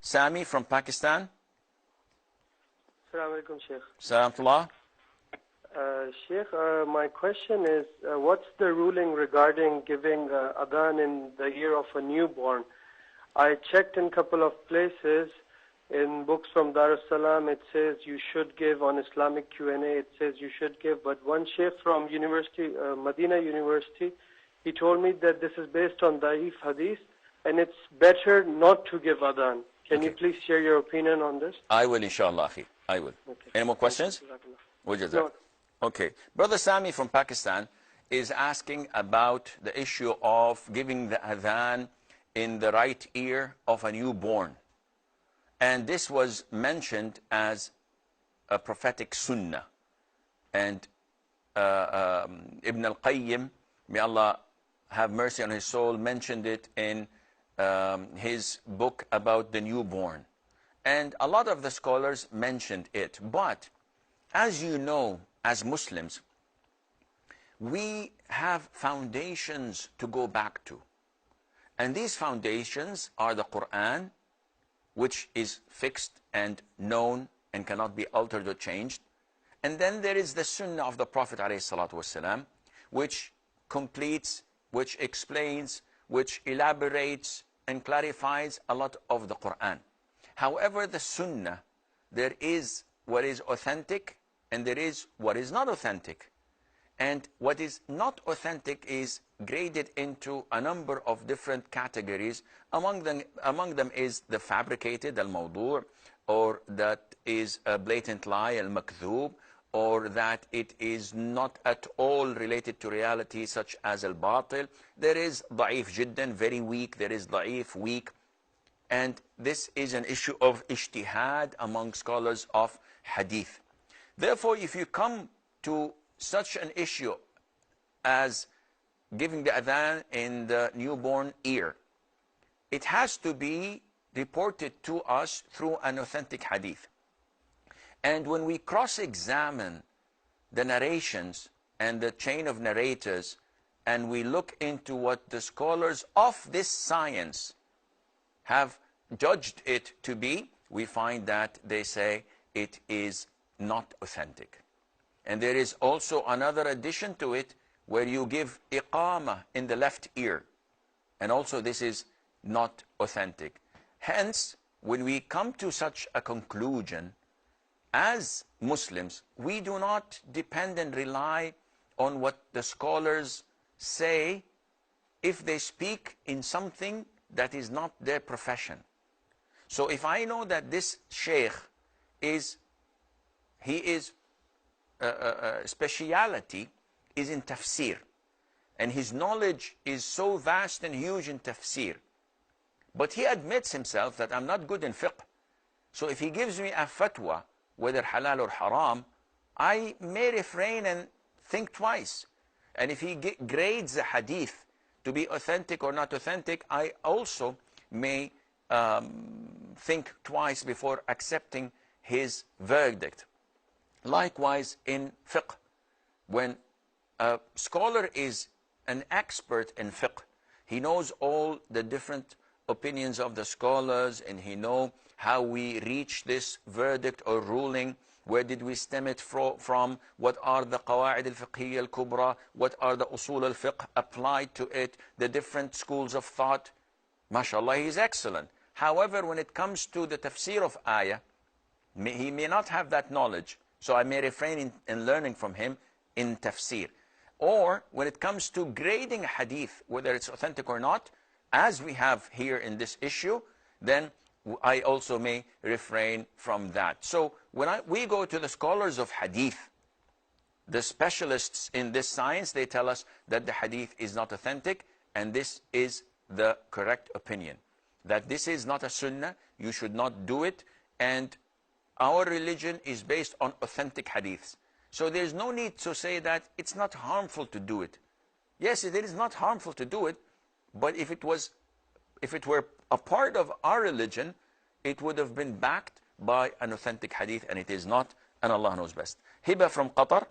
Sami from Pakistan. Assalamu alaikum, Sheikh. Salamullah. Sheikh, my question is, what's the ruling regarding giving Azaan in the year of a newborn? I checked in a couple of places. In books from Dar es Salaam, it says you should give. On Islamic Q&A, it says you should give. But one sheikh from Medina University, he told me that this is based on Da'if Hadith, and it's better not to give Azaan. Can you please share your opinion on this? I will, inshallah, akhi. I will. Okay. Any more questions? No. Okay. Brother Sami from Pakistan is asking about the issue of giving the Azaan in the right ear of a newborn. And this was mentioned as a prophetic sunnah. And Ibn al-Qayyim, may Allah have mercy on his soul, mentioned it in his book about the newborn. And a lot of the scholars mentioned it. But as you know, as Muslims, we have foundations to go back to. And these foundations are the Quran, which is fixed and known and cannot be altered or changed. And then there is the Sunnah of the Prophet ﷺ, which completes, which explains, which elaborates and clarifies a lot of the Quran. However, the Sunnah, there is what is authentic and there is what is not authentic. And what is not authentic is graded into a number of different categories. Among them is the fabricated, al-mawdu', or that is a blatant lie, al-makdhub, or that it is not at all related to reality, such as al-batil. There is da'if jiddan, very weak. There is da'if, weak. And this is an issue of ijtihad among scholars of hadith. Therefore, if you come to such an issue as giving the adhan in the newborn ear, it has to be reported to us through an authentic hadith. And when we cross-examine the narrations and the chain of narrators, and we look into what the scholars of this science have judged it to be, we find that they say it is not authentic. And there is also another addition to it, where you give iqamah in the left ear. And also this is not authentic. Hence, when we come to such a conclusion, as Muslims, we do not depend and rely on what the scholars say if they speak in something that is not their profession. So if I know that this sheikh his speciality is in tafsir, and his knowledge is so vast and huge in tafsir, but he admits himself that I'm not good in fiqh. So if he gives me a fatwa, whether halal or haram, I may refrain and think twice. And if he grades the hadith to be authentic or not authentic, I also may think twice before accepting his verdict. Likewise in fiqh, when a scholar is an expert in fiqh, he knows all the different opinions of the scholars, and he knows how we reach this verdict or ruling. Where did we stem it from? What are the qawa'id al-fiqhiyya al-kubra? What are the usul al-fiqh applied to it? The different schools of thought. MashaAllah, he is excellent. However, when it comes to the tafsir of ayah, he may not have that knowledge. So I may refrain in learning from him in tafsir. Or when it comes to grading a hadith, whether it's authentic or not, as we have here in this issue, then I also may refrain from that. So when we go to the scholars of hadith, the specialists in this science, they tell us that the hadith is not authentic, and this is the correct opinion. That this is not a sunnah, you should not do it, and our religion is based on authentic hadiths. So there's no need to say that it's not harmful to do it. Yes, it is not harmful to do it, but if it were a part of our religion, it would have been backed by an authentic hadith, and it is not, and Allah knows best. Hiba from Qatar.